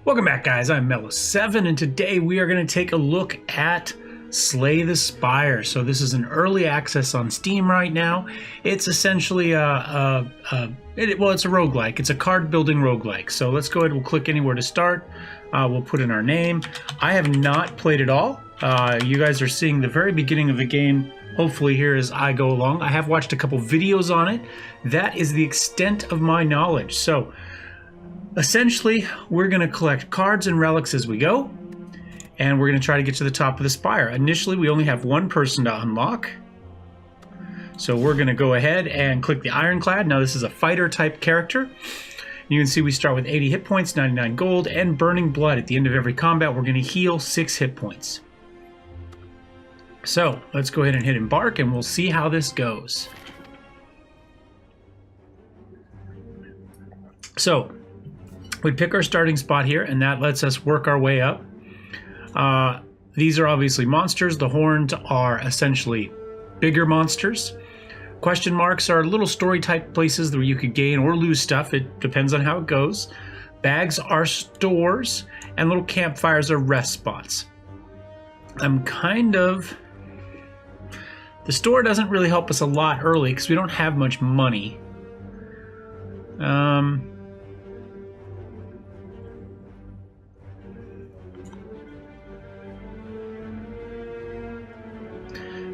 Welcome back, guys. I'm Mellowseven, and today we are going to take a look at Slay the Spire. So this is an early access on Steam right now. It's essentially it's a roguelike. It's a card building roguelike. So let's go ahead. We'll click anywhere to start. We'll put in our name. I have not played it all. You guys are seeing the very beginning of the game. Hopefully here as I go along. I have watched a couple videos on it. That is the extent of my knowledge. So essentially, we're going to collect cards and relics as we go, and we're going to try to get to the top of the spire. Initially, we only have one person to unlock, so we're going to go ahead and click the Ironclad. Now, this is a fighter-type character. You can see we start with 80 hit points, 99 gold, and Burning Blood. At the end of every combat, we're going to heal 6 hit points. So, let's go ahead and hit Embark, and we'll see how this goes. So, we pick our starting spot here, and that lets us work our way up. These are obviously monsters. The horns are essentially bigger monsters. Question marks are little story type places where you could gain or lose stuff. It depends on how it goes. Bags are stores, and little campfires are rest spots. The store doesn't really help us a lot early because we don't have much money.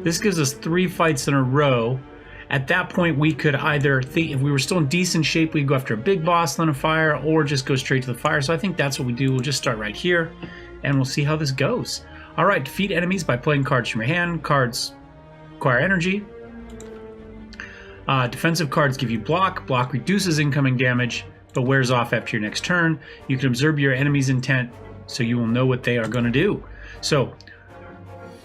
This gives us 3 fights in a row. At that point, we could either think, if we were still in decent shape, we'd go after a big boss, then a fire, or just go straight to the fire. So I think that's what we do. We'll just start right here, and we'll see how this goes. All right, defeat enemies by playing cards from your hand. Cards acquire energy. Defensive cards give you block. Block reduces incoming damage, but wears off after your next turn. You can observe your enemy's intent, so you will know what they are going to do. So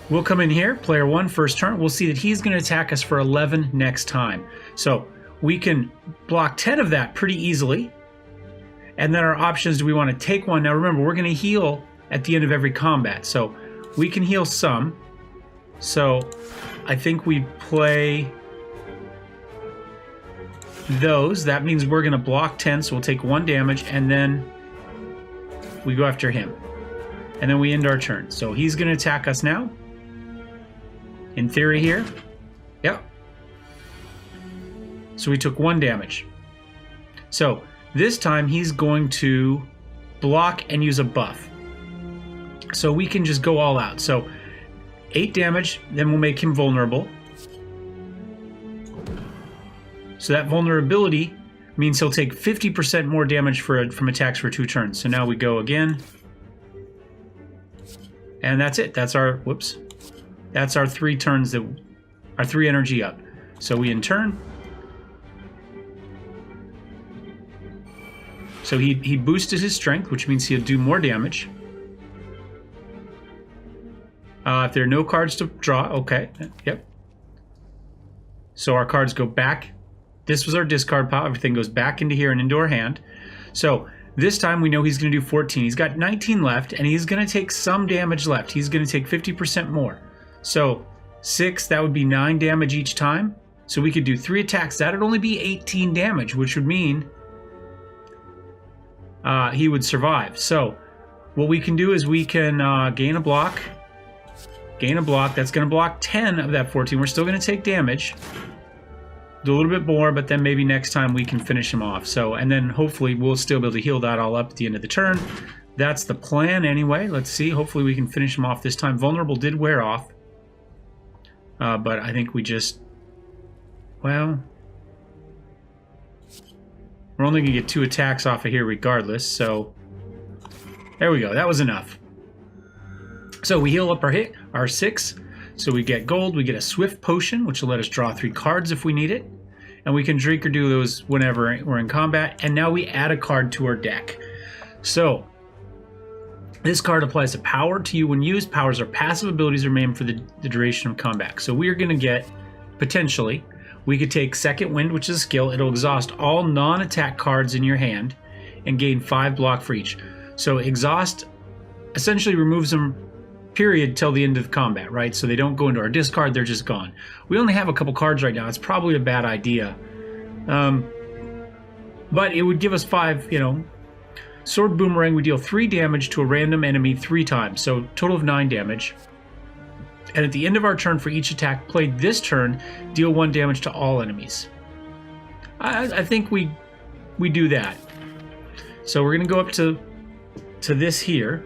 we'll come in here, player 1, first turn. We'll see that he's going to attack us for 11 next time. So we can block 10 of that pretty easily. And then our options, do we want to take one? Now remember, we're going to heal at the end of every combat. So we can heal some. So I think we play those. That means we're going to block 10, so we'll take 1 damage, and then we go after him. And then we end our turn. So he's going to attack us now. In theory here. Yep. So we took 1 damage. So this time he's going to block and use a buff. So we can just go all out. So 8 damage, then we'll make him vulnerable. So that vulnerability means he'll take 50% more damage from attacks for 2 turns. So now we go again. And that's it. That's our, whoops. That's our 3 turns, our 3 energy up. So we in turn. So he boosted his strength, which means he'll do more damage. If there are no cards to draw, okay, yep. So our cards go back. This was our discard pile. Everything goes back into here and into our hand. So this time we know he's going to do 14. He's got 19 left, and he's going to take some damage left. He's going to take 50% more. So 6, that would be 9 damage each time. So we could do 3 attacks. That would only be 18 damage, which would mean he would survive. So what we can do is we can gain a block. Gain a block. That's going to block 10 of that 14. We're still going to take damage. Do a little bit more, but then maybe next time we can finish him off. So, and then hopefully we'll still be able to heal that all up at the end of the turn. That's the plan anyway. Let's see. Hopefully we can finish him off this time. Vulnerable did wear off. But I think we just, well, we're only going to get 2 attacks off of here regardless. So there we go. That was enough. So we heal up our 6. So we get gold. We get a swift potion, which will let us draw 3 cards if we need it. And we can drink or do those whenever we're in combat. And now we add a card to our deck. So this card applies a power to you when used. Powers are passive abilities remain for the duration of combat. So we're going to get, potentially, we could take Second Wind, which is a skill. It'll exhaust all non-attack cards in your hand and gain 5 block for each. So exhaust essentially removes them, period, till the end of the combat, right? So they don't go into our discard, they're just gone. We only have a couple cards right now. It's probably a bad idea. But it would give us 5, Sword Boomerang, we deal 3 damage to a random enemy 3 times, so total of 9 damage. And at the end of our turn for each attack played this turn, deal 1 damage to all enemies. I think we do that. So we're going to go up to this here.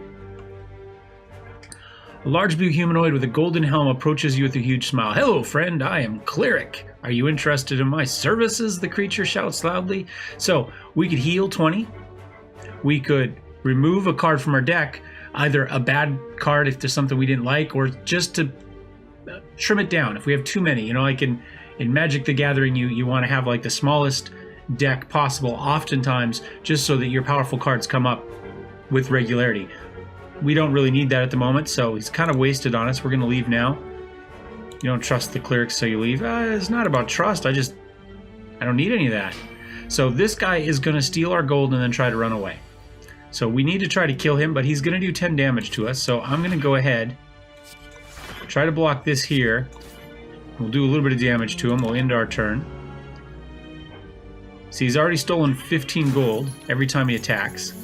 A large blue humanoid with a golden helm approaches you with a huge smile. Hello, friend. I am Cleric. Are you interested in my services? The creature shouts loudly. So we could heal 20. We could remove a card from our deck, either a bad card if there's something we didn't like, or just to trim it down if we have too many. You know, like in Magic the Gathering, you want to have like the smallest deck possible oftentimes, just so that your powerful cards come up with regularity. We don't really need that at the moment, so he's kind of wasted on us. We're going to leave now. You don't trust the clerics, so you leave. It's not about trust. I don't need any of that. So this guy is going to steal our gold and then try to run away. So we need to try to kill him, but he's going to do 10 damage to us. So I'm going to go ahead, try to block this here. We'll do a little bit of damage to him. We'll end our turn. See, he's already stolen 15 gold every time he attacks.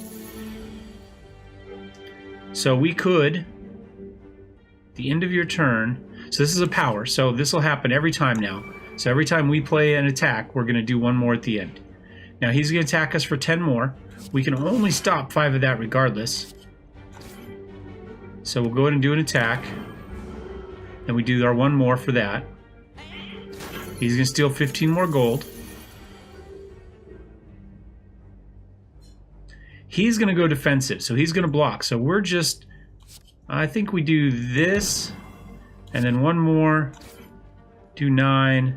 So we could, the end of your turn, so this is a power, so this will happen every time now. So every time we play an attack, we're going to do 1 more at the end. Now he's going to attack us for 10 more. We can only stop 5 of that regardless. So we'll go ahead and do an attack. Then we do our 1 more for that. He's going to steal 15 more gold. He's going to go defensive, so he's going to block. So we're just, I think we do this, and then 1 more, do 9.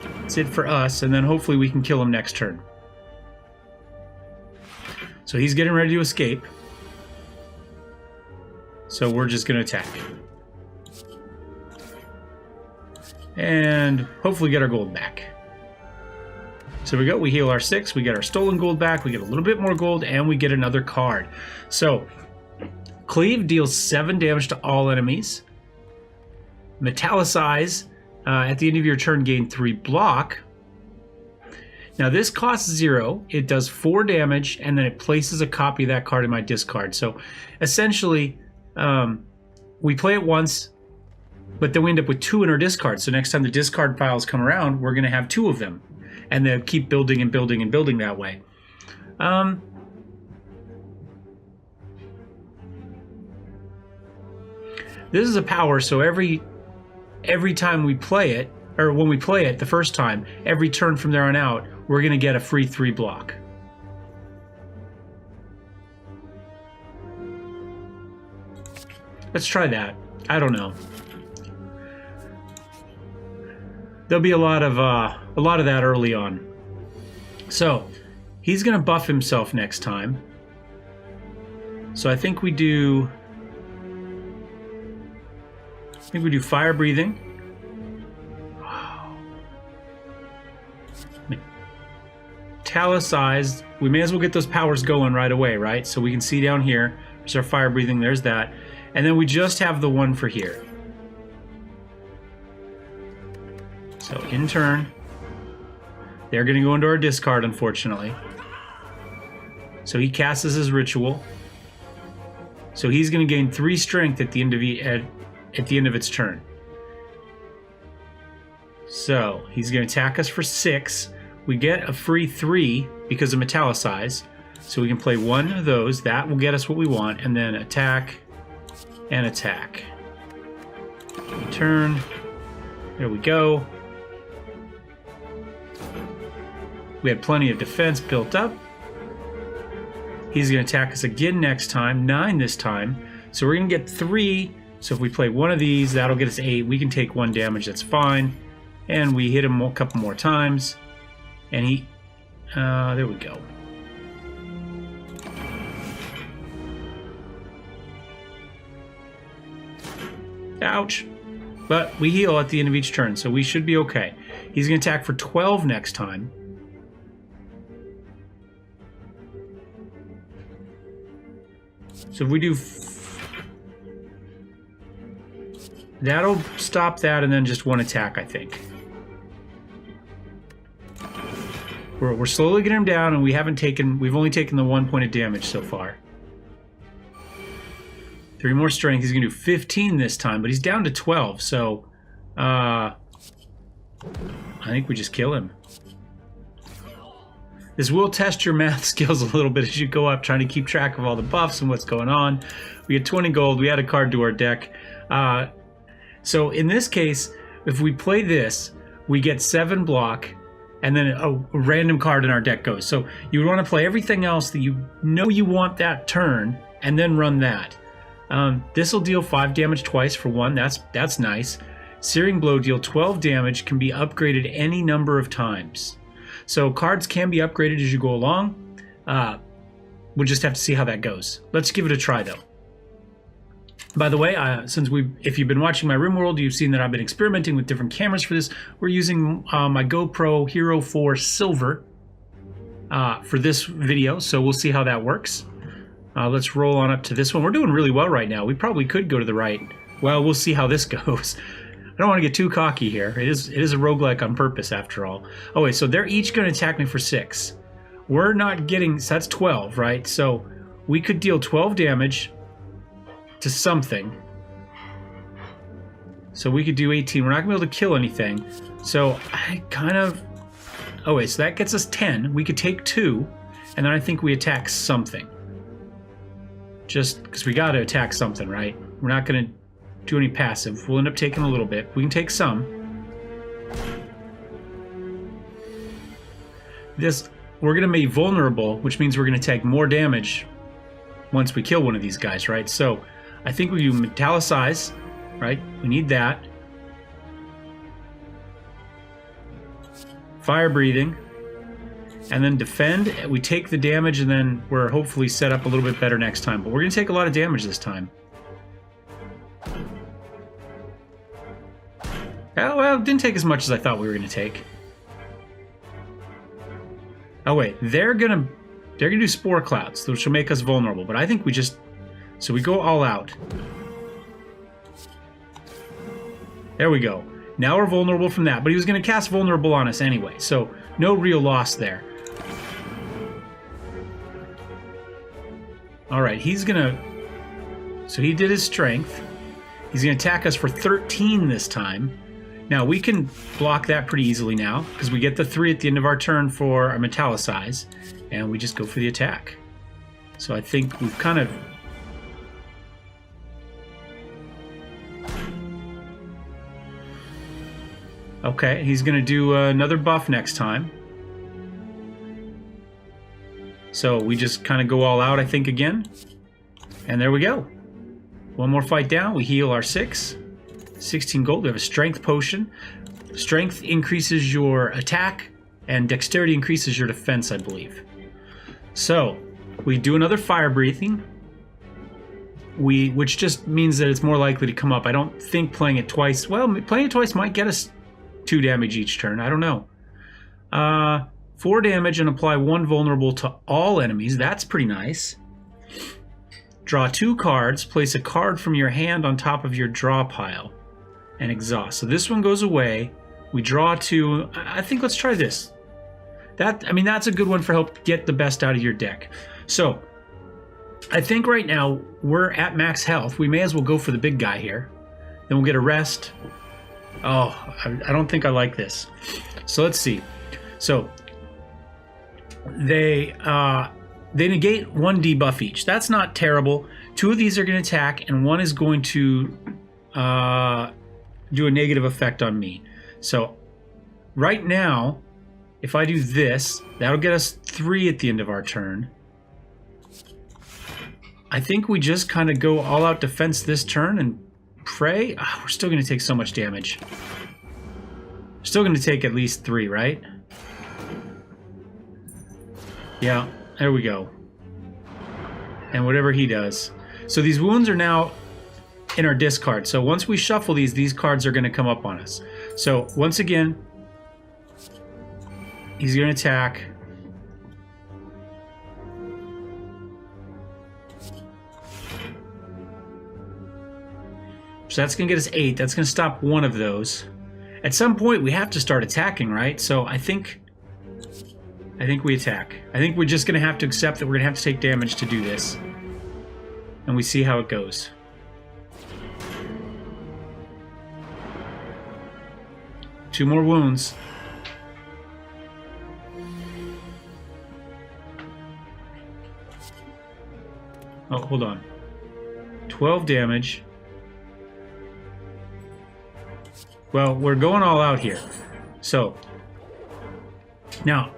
That's it for us, and then hopefully we can kill him next turn. So he's getting ready to escape. So we're just going to attack. And hopefully get our gold back. So we heal our 6, we get our stolen gold back, we get a little bit more gold, and we get another card. So, Cleave deals 7 damage to all enemies. Metallicize, at the end of your turn, gain 3 block. Now this costs 0, it does 4 damage, and then it places a copy of that card in my discard. So, essentially, we play it once, but then we end up with 2 in our discard. So next time the discard piles come around, we're going to have 2 of them. And they'll keep building and building and building that way. This is a power, so every time we play it, or when we play it the first time, every turn from there on out, we're going to get a free 3 block. Let's try that. I don't know. There'll be a lot of that early on. So he's going to buff himself next time. So I think we do fire breathing. Metallicized. We may as well get those powers going right away, right? So we can see down here. There's our fire breathing. There's that. And then we just have the 1 for here. So in turn, they're going to go into our discard, unfortunately. So he casts his ritual. So he's going to gain 3 strength at the end of its turn. So he's going to attack us for 6. We get a free 3 because of Metallicize. So we can play 1 of those. That will get us what we want. And then attack and attack. Turn. There we go. We had plenty of defense built up. He's going to attack us again next time, 9 this time. So we're going to get 3. So if we play 1 of these, that'll get us 8. We can take 1 damage, that's fine. And we hit him a couple more times. And he, there we go. Ouch. But we heal at the end of each turn, so we should be okay. He's going to attack for 12 next time. So if we do... that'll stop that and then just 1 attack, I think. We're slowly getting him down, and we've only taken the 1 point of damage so far. 3 more strength. He's gonna do 15 this time, but he's down to 12. So, I think we just kill him. This will test your math skills a little bit as you go up, trying to keep track of all the buffs and what's going on. We get 20 gold. We add a card to our deck. So in this case, if we play this, we get 7 block, and then a random card in our deck goes. So you want to play everything else that you know you want that turn, and then run that. This will deal 5 damage twice for 1. That's nice. Searing Blow deal 12 damage, can be upgraded any number of times. So cards can be upgraded as you go along. We'll just have to see how that goes. Let's give it a try though. By the way, if you've been watching my Room World, you've seen that I've been experimenting with different cameras for this. We're using my GoPro Hero 4 Silver for this video, so we'll see how that works. Let's roll on up to this one. We're doing really well right now. We probably could go to the right. Well, we'll see how this goes. I don't want to get too cocky here. It is a roguelike on purpose, after all. Oh wait, so they're each going to attack me for 6. We're not getting... So that's 12, right? So we could deal 12 damage to something. So we could do 18. We're not going to be able to kill anything. So I kind of... Oh wait, so that gets us 10. We could take 2, and then I think we attack something. Just because we got to attack something, right? We're not going to do any passive. We'll end up taking a little bit. We can take some. We're going to be vulnerable, which means we're going to take more damage once we kill one of these guys, right? So I think we do Metallicize, right? We need that. Fire Breathing. And then Defend. We take the damage, and then we're hopefully set up a little bit better next time. But we're going to take a lot of damage this time. Oh, well, it didn't take as much as I thought we were going to take. Oh, wait. They're gonna do Spore Clouds, which will make us vulnerable. But I think we just... So we go all out. There we go. Now we're vulnerable from that. But he was going to cast Vulnerable on us anyway. So no real loss there. Alright, he's gonna... So he did his strength. He's gonna attack us for 13 this time. Now, we can block that pretty easily now, because we get the 3 at the end of our turn for our Metallicize, and we just go for the attack. So I think we've kind of... Okay, he's gonna do another buff next time. So we just kind of go all out, I think, again. And there we go. One more fight down. We heal our 6. 16 gold. We have a Strength Potion. Strength increases your attack, and Dexterity increases your defense, I believe. So we do another Fire Breathing. Which just means that it's more likely to come up. I don't think playing it twice... Well, playing it twice might get us 2 damage each turn. I don't know. 4 damage and apply 1 vulnerable to all enemies. That's pretty nice. Draw 2 cards. Place a card from your hand on top of your draw pile. And exhaust. So this one goes away. We draw 2. I think let's try this. That's a good one for help get the best out of your deck. So I think right now we're at max health. We may as well go for the big guy here. Then we'll get a rest. Oh, I don't think I like this. So let's see. So they negate 1 debuff each. That's not terrible. 2 of these are going to attack, and 1 is going to do a negative effect on me. So right now, if I do this, that'll get us 3 at the end of our turn. I think we just kind of go all out defense this turn and pray. Oh, we're still going to take so much damage. We're still going to take at least 3, right? Yeah, there we go. And whatever he does. So these wounds are now in our discard. So once we shuffle these cards are going to come up on us. So once again, he's going to attack. So that's going to get us 8. That's going to stop 1 of those. At some point, we have to start attacking, right? So I think I think we attack. I think we're just going to have to accept that we're going to have to take damage to do this. And we see how it goes. Two more wounds. Oh, hold on. 12 damage. Well, we're going all out here. So, now,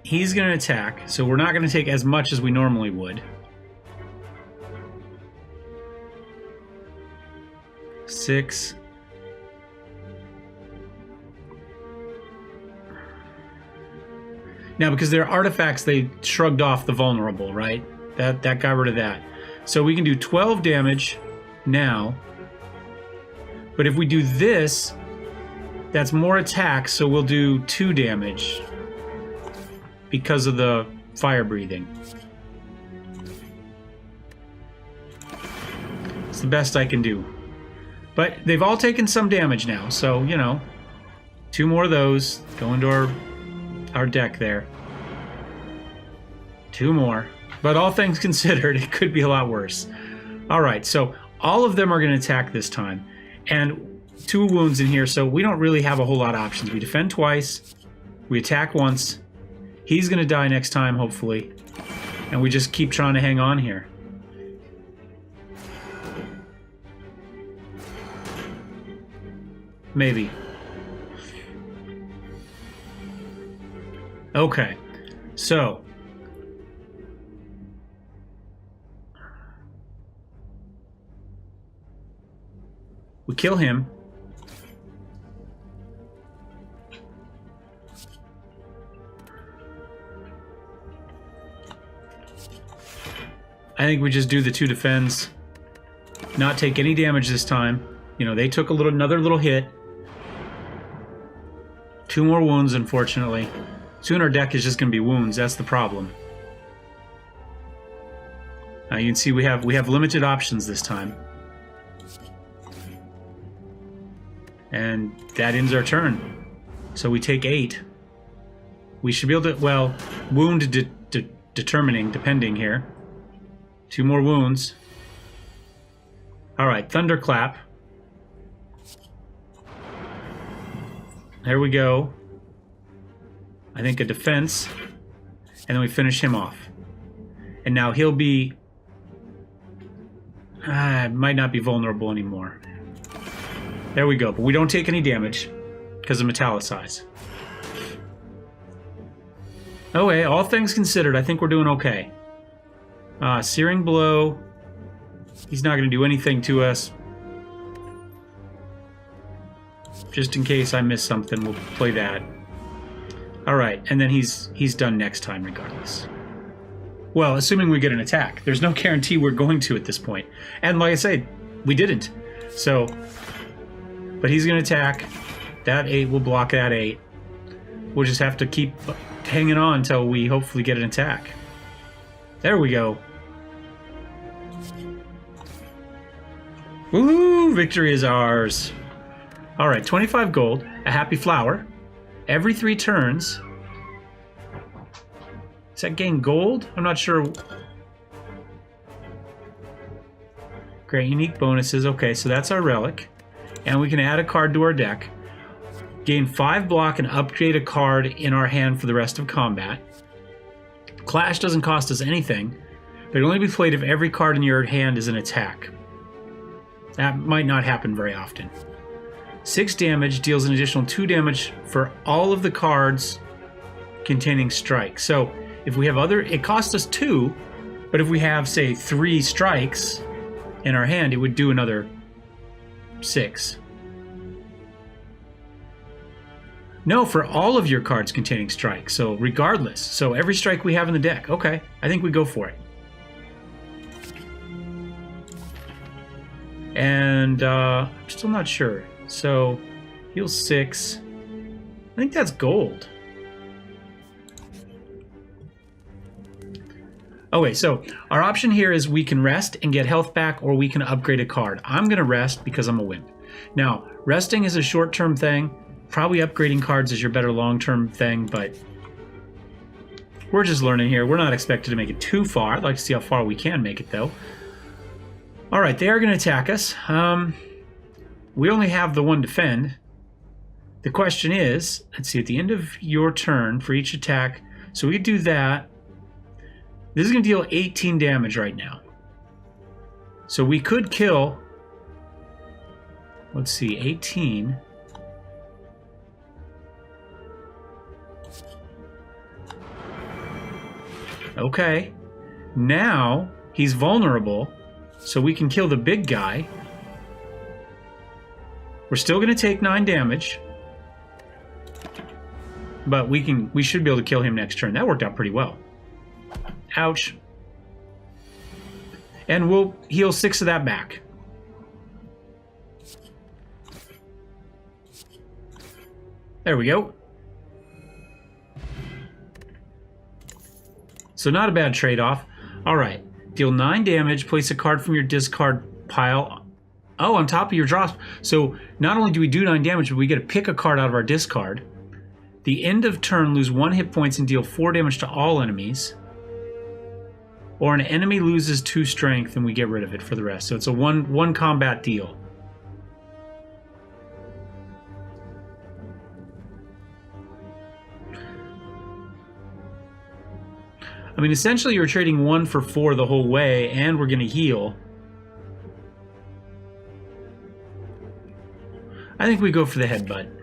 he's going to attack, so we're not going to take as much as we normally would. 6. Now, because they're artifacts, they shrugged off the vulnerable, right? That got rid of that. So we can do 12 damage now. But if we do this, that's more attack, so we'll do 2 damage because of the fire breathing. It's the best I can do. But they've all taken some damage now, so, you know, 2 more of those go into our deck there. 2 more. But all things considered, it could be a lot worse. Alright, so all of them are going to attack this time. And 2 wounds in here, so we don't really have a whole lot of options. We defend twice. We attack once. He's going to die next time, hopefully. And we just keep trying to hang on here. Maybe. Okay. So. We kill him. I think we just do the 2 defends. Not take any damage this time. You know, they took another little hit. 2 more wounds, unfortunately. Soon our deck is just going to be wounds. That's the problem. Now you can see we have limited options this time. And that ends our turn. So we take 8. We should be able to, well, wound determining, depending here. 2 more wounds. Alright, Thunderclap. There we go. I think a defense. And then we finish him off. And now he'll be... might not be vulnerable anymore. There we go, but we don't take any damage because of Metallicize. Okay, all things considered, I think we're doing okay. Searing Blow. He's not going to do anything to us. Just in case I miss something, we'll play that. Alright, and then he's done next time regardless. Well, assuming we get an attack. There's no guarantee we're going to at this point. And like I said, we didn't. So... But he's going to attack. That 8 will block that 8. We'll just have to keep hanging on until we hopefully get an attack. There we go. Woohoo! Victory is ours. Alright, 25 gold. A happy flower. Every 3 turns. Does that gain gold? I'm not sure. Great, unique bonuses. Okay, so that's our relic. And we can add a card to our deck. Gain 5 block and upgrade a card in our hand for the rest of combat. Clash doesn't cost us anything, but it only be played if every card in your hand is an attack. That might not happen very often. 6 damage deals an additional 2 damage for all of the cards containing strike. So if we have it costs us 2, but if we have, say, 3 strikes in our hand, it would do another 6. No, for all of your cards containing strike. So regardless. So every strike we have in the deck. Okay, I think we go for it. And I'm still not sure. So heal 6. I think that's gold. Okay, so our option here is we can rest and get health back, or we can upgrade a card. I'm going to rest because I'm a wimp. Now, resting is a short-term thing. Probably upgrading cards is your better long-term thing, but We're just learning here. We're not expected to make it too far. I'd like to see how far we can make it, though. All right, they are going to attack us. We only have the one defend. The question is, let's see, at the end of your turn for each attack, so we could do that. This is going to deal 18 damage right now. So we could kill, let's see, 18. Okay. Now he's vulnerable, so we can kill the big guy. We're still going to take 9 damage. But we should be able to kill him next turn. That worked out pretty well. Ouch. And we'll heal 6 of that back. There we go. So not a bad trade-off. All right. Deal 9 damage. Place a card from your discard pile. Oh, on top of your draw. So not only do we do 9 damage, but we get to pick a card out of our discard. The end of turn, lose 1 hit points and deal 4 damage to all enemies. Or an enemy loses 2 strength and we get rid of it for the rest. So it's a one combat deal. I mean, essentially you're trading 1 for 4 the whole way, and we're going to heal. I think we go for the headbutt.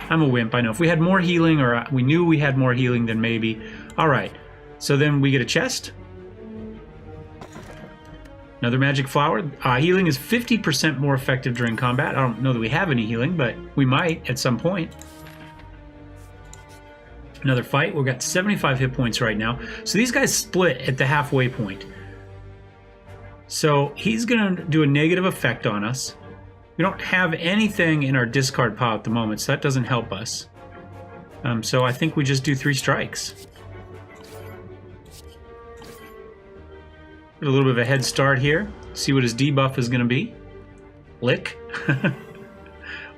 I'm a wimp, I know. If we had more healing, or we knew we had more healing, then maybe. Alright, so then we get a chest. Another magic flower. Healing is 50% more effective during combat. I don't know that we have any healing, but we might at some point. Another fight. We've got 75 hit points right now. So these guys split at the halfway point. So he's going to do a negative effect on us. We don't have anything in our discard pile at the moment, so that doesn't help us. So I think we just do 3 strikes. Get a little bit of a head start here. See what his debuff is going to be. Lick.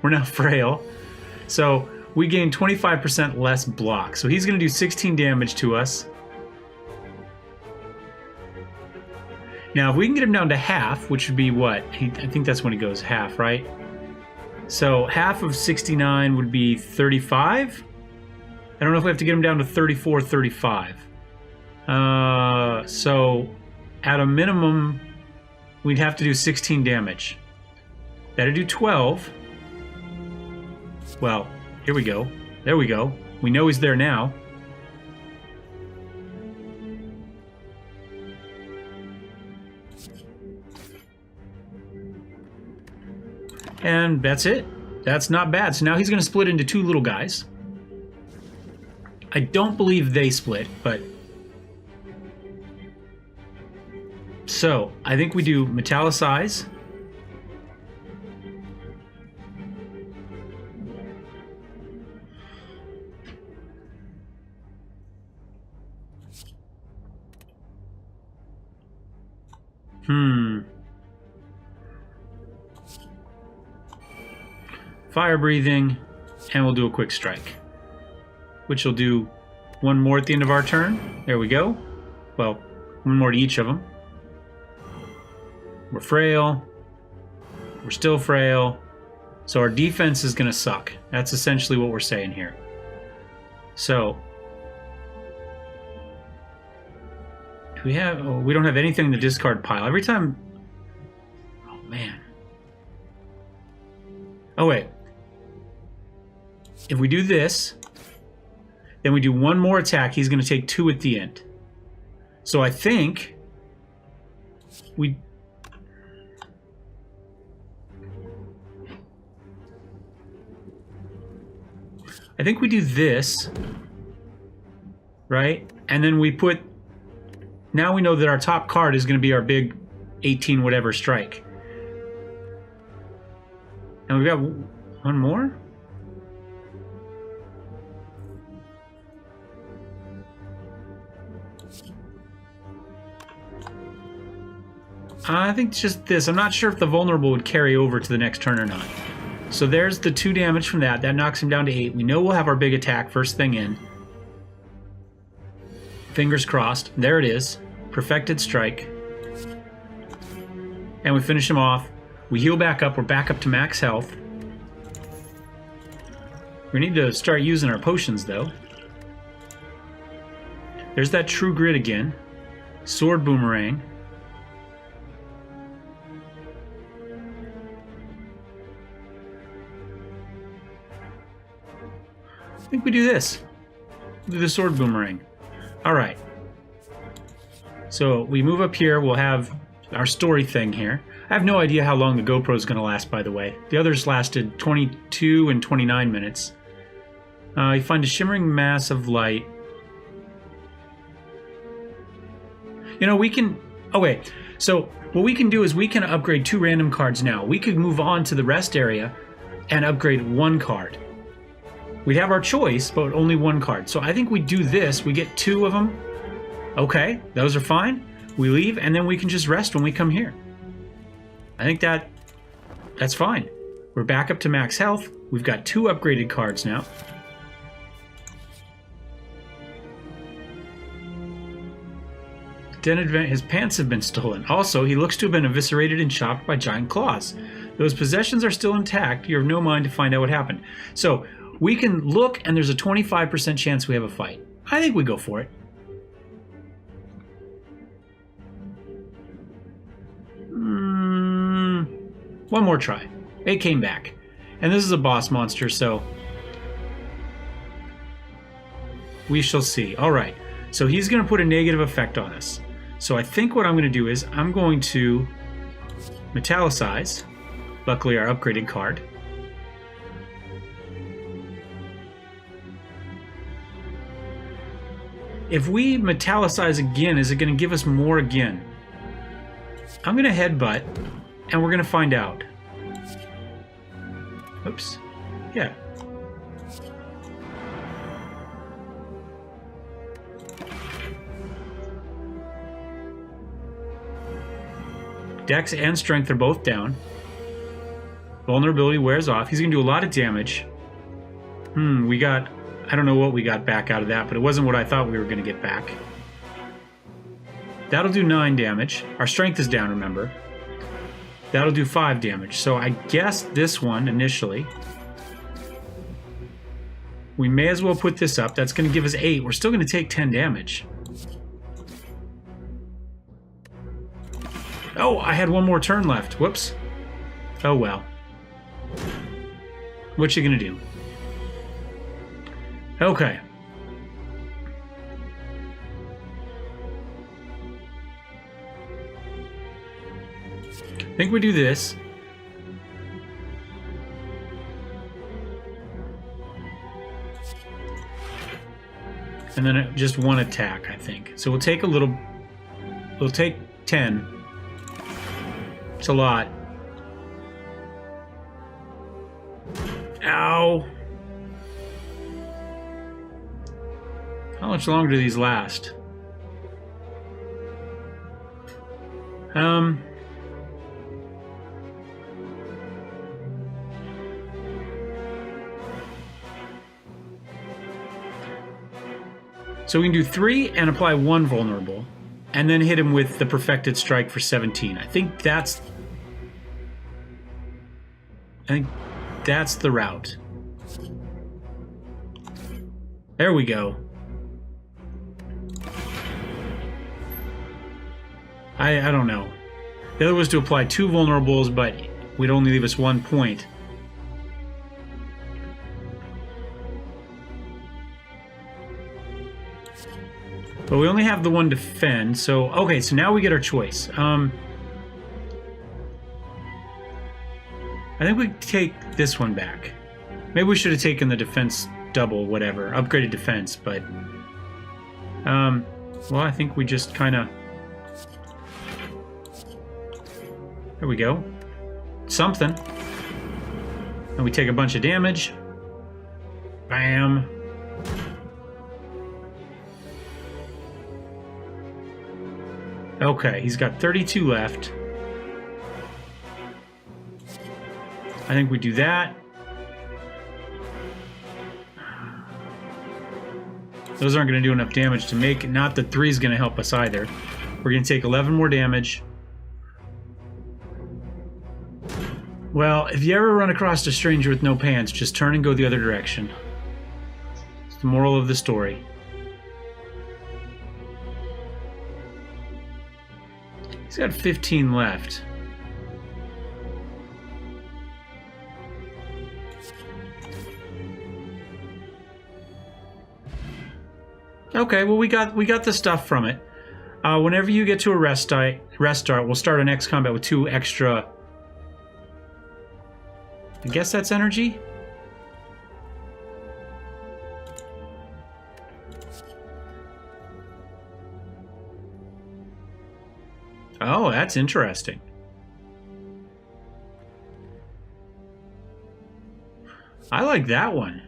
We're now frail. So we gain 25% less block. So he's going to do 16 damage to us. Now, if we can get him down to half, which would be what? I think that's when he goes half, right? So half of 69 would be 35. I don't know if we have to get him down to 34, 35. So at a minimum, we'd have to do 16 damage. That'd do 12. Well, here we go. There we go. We know he's there now. And that's it. That's not bad. So now he's going to split into 2 little guys. I don't believe they split, but... So, I think we do metallicize. Fire breathing, and we'll do a quick strike, which will do 1 more at the end of our turn. There we go. Well, 1 more to each of them. We're frail. We're still frail. So our defense is going to suck. That's essentially what we're saying here. So, do we have... Oh, we don't have anything in the discard pile. Every time... Oh, man. Oh, wait. If we do this, then we do 1 more attack, he's going to take 2 at the end. So I think we... I think we do this, right? And then we put... Now we know that our top card is going to be our big 18 whatever strike. And we've got 1 more? I think it's just this. I'm not sure if the vulnerable would carry over to the next turn or not. So there's the 2 damage from that. That knocks him down to 8. We know we'll have our big attack first thing in. Fingers crossed. There it is. Perfected strike. And we finish him off. We heal back up. We're back up to max health. We need to start using our potions, though. There's that true grit again. Sword boomerang. I think we do this. Do the sword boomerang. All right. So we move up here. We'll have our story thing here. I have no idea how long the GoPro is going to last, by the way. The others lasted 22 and 29 minutes. You find a shimmering mass of light. You know, we can... Oh, wait. So what we can do is we can upgrade 2 random cards now. We could move on to the rest area and upgrade 1 card. We'd have our choice, but only 1 card. So I think we do this. We get 2 of them. Okay, those are fine. We leave, and then we can just rest when we come here. I think that's fine. We're back up to max health. We've got 2 upgraded cards now. His pants have been stolen. Also, he looks to have been eviscerated and chopped by giant claws. Those possessions are still intact. You have no mind to find out what happened. So we can look, and there's a 25% chance we have a fight. I think we go for it. One more try. It came back. And this is a boss monster, so we shall see. All right. So he's going to put a negative effect on us. So I think what I'm going to do is I'm going to metallicize. Luckily, our upgraded card. If we metallicize again, is it going to give us more again? I'm going to headbutt, and we're going to find out. Oops. Yeah. Dex and strength are both down. Vulnerability wears off. He's going to do a lot of damage. We got... I don't know what we got back out of that, but it wasn't what I thought we were going to get back. That'll do 9 damage. Our strength is down, remember. That'll do 5 damage. So I guess this one, initially, we may as well put this up. That's going to give us 8. We're still going to take 10 damage. Oh, I had one more turn left. Whoops. Oh, well. What you going to do? Okay. I think we do this. And then just 1 attack, I think. So we'll take a little... We'll take 10. It's a lot. Ow! How much longer do these last? So we can do 3 and apply 1 vulnerable, and then hit him with the perfected strike for 17. I think that's the route. There we go. I don't know. The other was to apply 2 vulnerables, but we'd only leave us 1 point. But we only have the 1 defend, so... Okay, so now we get our choice. I think we take this one back. Maybe we should have taken the defense double, whatever. Upgraded defense, but... well, I think we just kind of... There we go. Something. And we take a bunch of damage. Bam. Okay, he's got 32 left. I think we do that. Those aren't going to do enough damage to make it. Not that 3 is going to help us either. We're going to take 11 more damage. Well, if you ever run across a stranger with no pants, just turn and go the other direction. It's the moral of the story. He's got 15 left. Okay, well we got the stuff from it. Whenever you get to a restart, we'll start our next combat with 2 extra. I guess that's energy. Oh, that's interesting. I like that one.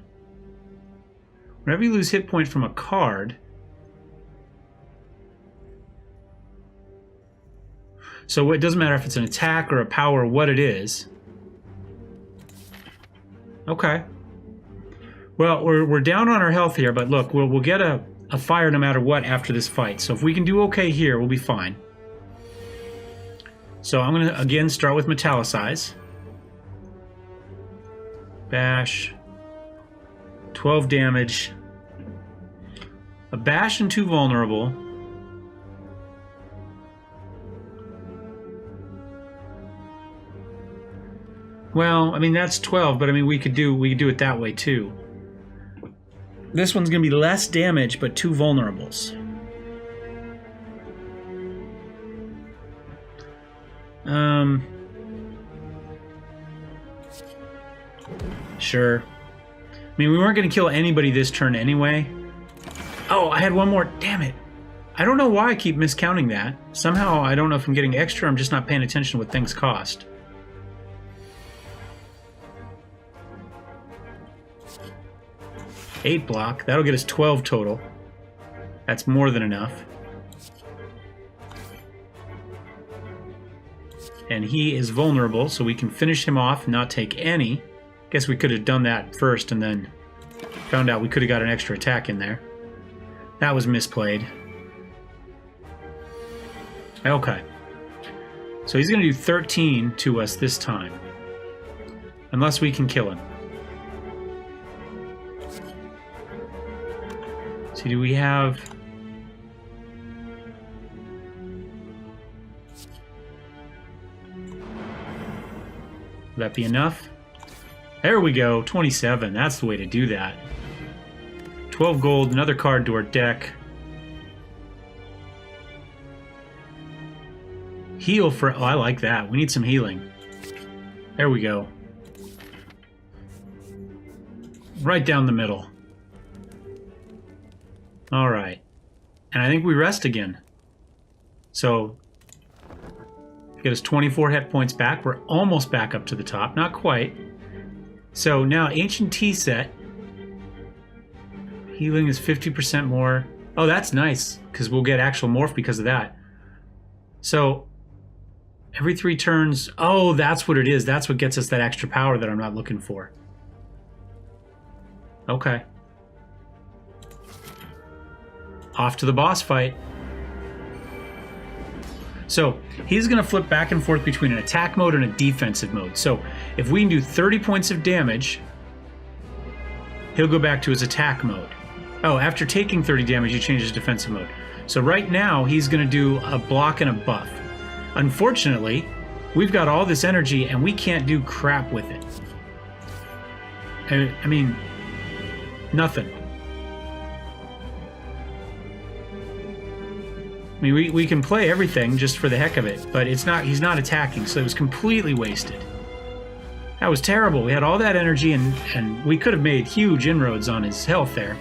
Whenever you lose hit point from a card. So it doesn't matter if it's an attack or a power or what it is. Okay. Well, we're down on our health here, but look, we'll get a fire no matter what after this fight. So if we can do okay here, we'll be fine. So I'm going to, again, start with Metallicize. Bash. 12 damage. A bash and 2 vulnerable. Well, I mean that's 12, but I mean we could do it that way too. This one's going to be less damage but 2 vulnerables. Sure. I mean, we weren't going to kill anybody this turn anyway. Oh, I had one more. Damn it. I don't know why I keep miscounting that. Somehow, I don't know if I'm getting extra. I'm just not paying attention to what things cost. Eight block. That'll get us 12 total. That's more than enough. And he is vulnerable, so we can finish him off and not take any. Guess we could have done that first and then found out we could have got an extra attack in there. That was misplayed. Okay. So he's going to do 13 to us this time. Unless we can kill him. See, do we have... Will that be enough? There we go, 27. That's the way to do that. 12 gold, another card to our deck. Heal for... Oh, I like that. We need some healing. There we go. Right down the middle. All right. And I think we rest again. So... get us 24 hit points back. We're almost back up to the top. Not quite. So now Ancient Tea Set. Healing is 50% more. Oh, that's nice, because we'll get actual morph because of that. So every 3 turns... Oh, that's what it is. That's what gets us that extra power that I'm not looking for. Okay. Off to the boss fight. So he's going to flip back and forth between an attack mode and a defensive mode. So if we can do 30 points of damage, he'll go back to his attack mode. Oh, after taking 30 damage, he changes defensive mode. So right now, he's going to do a block and a buff. Unfortunately, we've got all this energy and we can't do crap with it. I mean, nothing. I mean, we can play everything just for the heck of it, but it's not. He's not attacking, so it was completely wasted. That was terrible. We had all that energy, and we could have made huge inroads on his health there.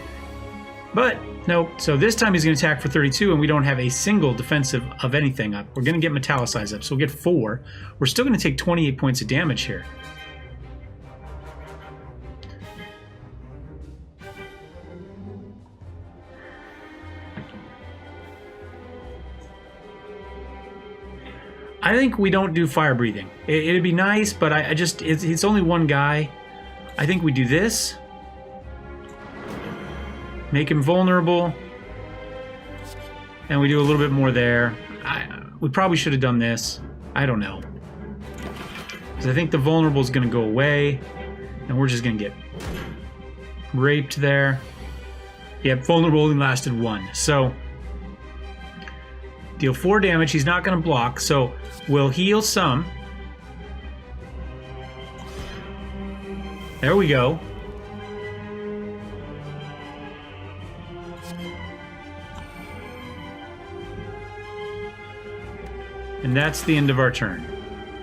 But, no. So this time he's going to attack for 32, and we don't have a single defensive of anything up. We're going to get Metallicize up, so we'll get 4. We're still going to take 28 points of damage here. I think we don't do fire breathing. It'd be nice, but I just... It's only one guy. I think we do this. Make him vulnerable. And we do a little bit more there. We probably should have done this. I don't know. Because I think the vulnerable is going to go away. And we're just going to get raped there. Yep, vulnerable only lasted 1. So, deal 4 damage. He's not going to block. So, we'll heal some. There we go. And that's the end of our turn.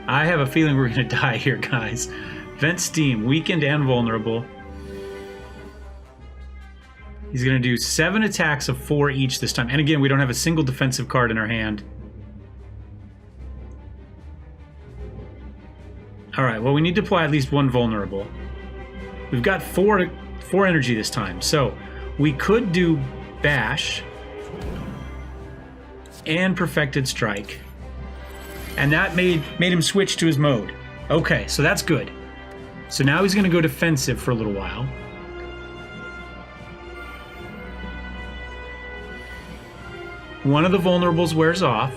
I have a feeling we're going to die here, guys. Vent Steam, weakened and vulnerable. He's going to do 7 attacks of 4 each this time. And again, we don't have a single defensive card in our hand. Alright, well, we need to apply at least 1 vulnerable. We've got 4 energy this time. So, we could do Bash and Perfected Strike. And that made him switch to his mode. Okay, so that's good. So now he's going to go defensive for a little while. One of the vulnerables wears off.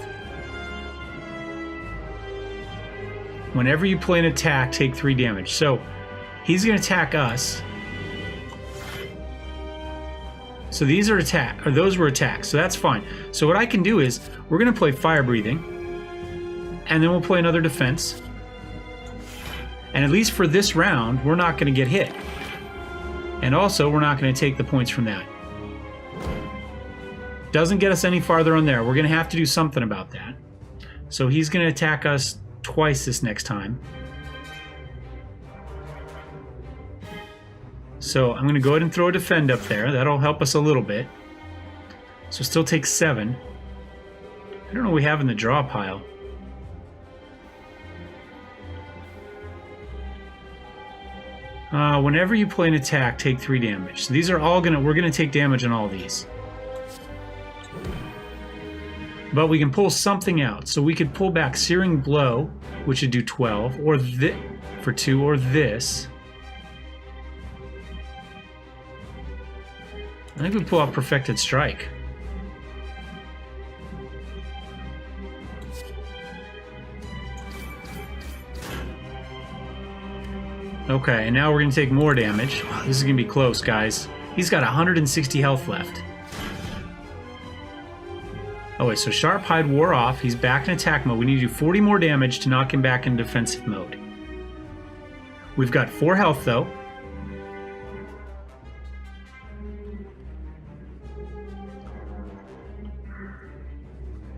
Whenever you play an attack, take 3 damage. So he's going to attack us. So these are those were attacks. So that's fine. So what I can do is we're going to play Fire Breathing. And then we'll play another defense. And at least for this round, we're not going to get hit. And also, we're not going to take the points from that. Doesn't get us any farther on there. We're going to have to do something about that. So he's going to attack us twice this next time. So I'm going to go ahead and throw a defend up there. That'll help us a little bit. So still take 7. I don't know what we have in the draw pile. Whenever you play an attack, take 3 damage. So these are all we're gonna take damage on all these. But we can pull something out. So we could pull back Searing Blow, which would do 12, or for 2, or this. I think we pull out Perfected Strike. Okay, and now we're going to take more damage. Wow, this is going to be close, guys. He's got 160 health left. Oh wait, so Sharp Hide wore off. He's back in attack mode. We need to do 40 more damage to knock him back in defensive mode. We've got 4 health, though.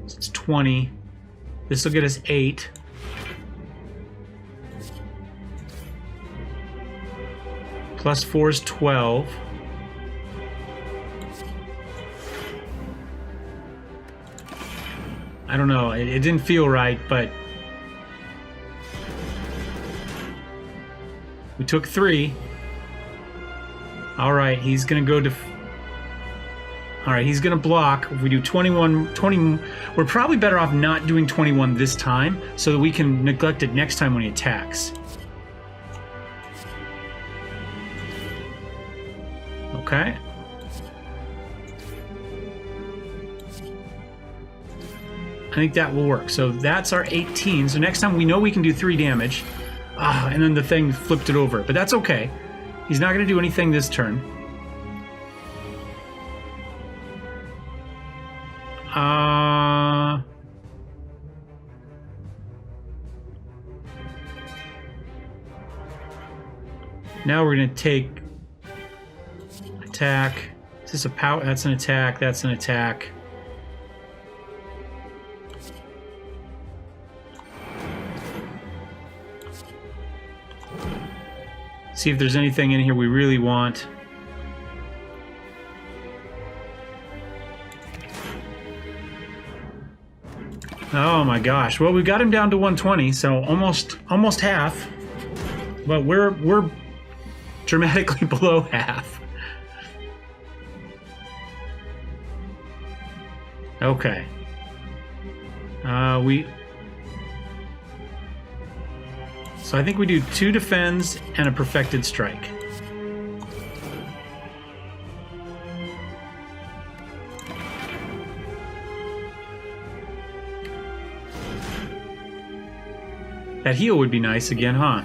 So it's 20. This will get us 8. Plus 4 is 12. I don't know. It didn't feel right, but we took 3. All right, he's gonna go all right, he's gonna block. If we do 21, 20, we're probably better off not doing 21 this time, so that we can neglect it next time when he attacks. Okay. I think that will work. So that's our 18. So next time we know we can do 3 damage. And then the thing flipped it over. But that's okay. He's not going to do anything this turn. Now we're going to take attack. Is this a power? That's an attack. That's an attack. See if there's anything in here we really want. Oh my gosh. Well, we got him down to 120, so almost half. But we're dramatically below half. Okay. So I think we do 2 defends and a perfected strike. That heal would be nice again, huh?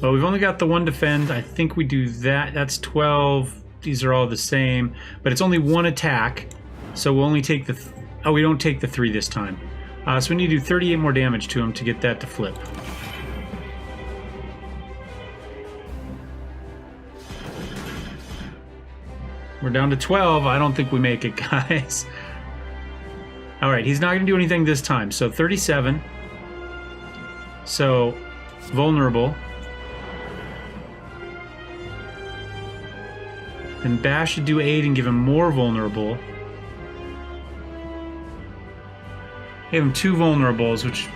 Well, we've only got the one defend. I think we do that. That's 12. These are all the same. But it's only one attack. So we'll only take the... oh, we don't take the 3 this time. So we need to do 38 more damage to him to get that to flip. We're down to 12. I don't think we make it, guys. Alright, he's not going to do anything this time. So 37. So, vulnerable. And Bash should do 8 and give him more vulnerable. Give him 2 vulnerables, which...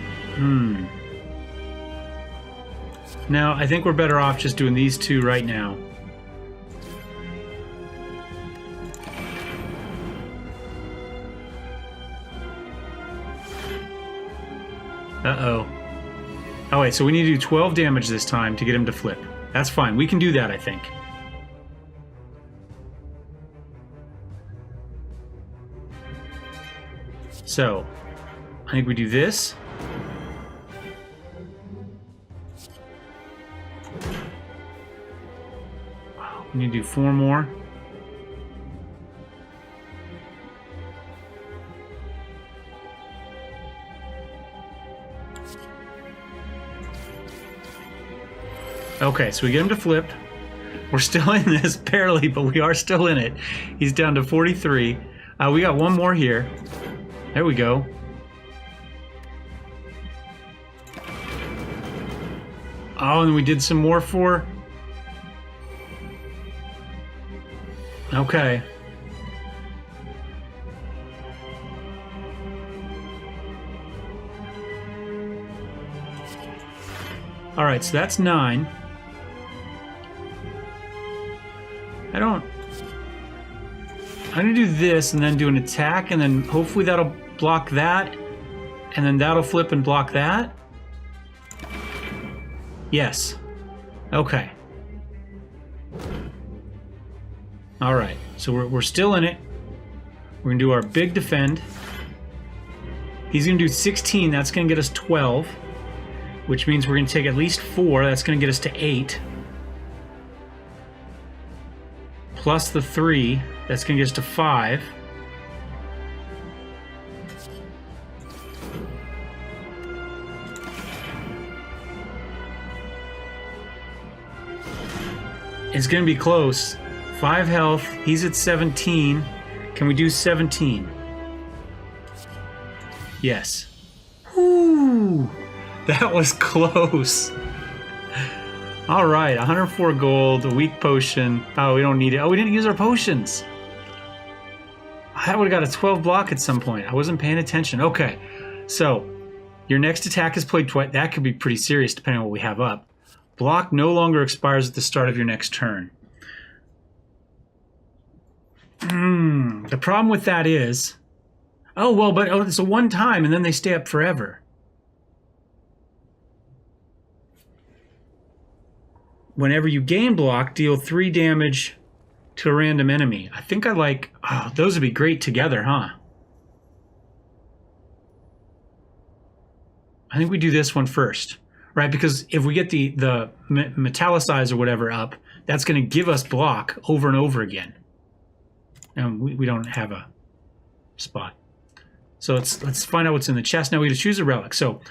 Now, I think we're better off just doing these 2 right now. Uh-oh. Oh, wait, so we need to do 12 damage this time to get him to flip. That's fine. We can do that, I think. So, I think we do this. We need to do 4 more. Okay, so we get him to flip. We're still in this, barely, but we are still in it. He's down to 43. We got one more here. There we go. Oh, and we did some more for... Okay. Alright, so that's 9. I'm going to do this and then do an attack, and then hopefully that'll block that, and then that'll flip and block that. Yes. Okay. Alright, so we're still in it. We're going to do our big defend. He's going to do 16, that's going to get us 12, which means we're going to take at least 4, that's going to get us to 8. Plus the 3, that's going to get us to 5. It's going to be close. 5 health, he's at 17. Can we do 17? Yes. Whoo! That was close. All right, 104 gold, a weak potion. Oh, we don't need it. Oh, we didn't use our potions. I would have got a 12 block at some point. I wasn't paying attention. Okay, so your next attack is played twice. That could be pretty serious depending on what we have up. Block no longer expires at the start of your next turn. The problem with that is... Oh, well, but it's a one time and then they stay up forever. Whenever you gain block, deal 3 damage to a random enemy. I think I like... Oh, those would be great together, huh? I think we do this one first, right? Because if we get the metallicize or whatever up, that's going to give us block over and over again. And we don't have a spot. So let's find out what's in the chest. Now we got to choose a relic. So,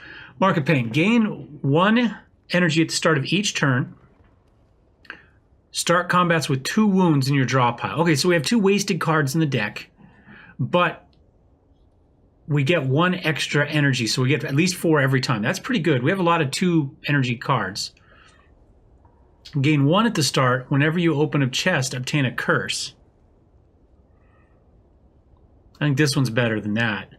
Mark of Pain. Gain 1 energy at the start of each turn. Start combats with 2 wounds in your draw pile. Okay, so we have 2 wasted cards in the deck, but we get 1 extra energy, so we get at least 4 every time. That's pretty good. We have a lot of 2 energy cards. Gain 1 at the start. Whenever you open a chest, obtain a curse. I think this one's better than that.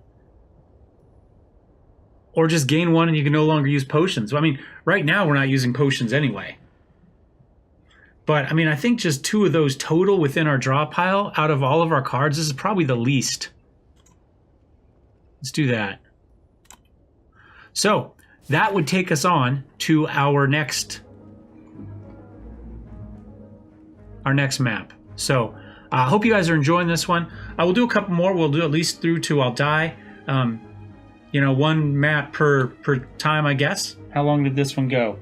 Or just gain 1 and you can no longer use potions. I mean, right now we're not using potions anyway. But, I mean, I think just 2 of those total within our draw pile out of all of our cards, this is probably the least. Let's do that. So, that would take us on to our next map. So, I hope you guys are enjoying this one. I will do a couple more. We'll do at least through to I'll die. You know, one map per time, I guess. How long did this one go?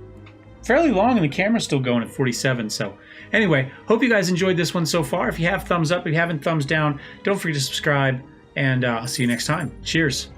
Fairly long, and the camera's still going at 47. So anyway, hope you guys enjoyed this one so far. If you have, thumbs up. If you haven't, thumbs down. Don't forget to subscribe, and I'll see you next time. Cheers.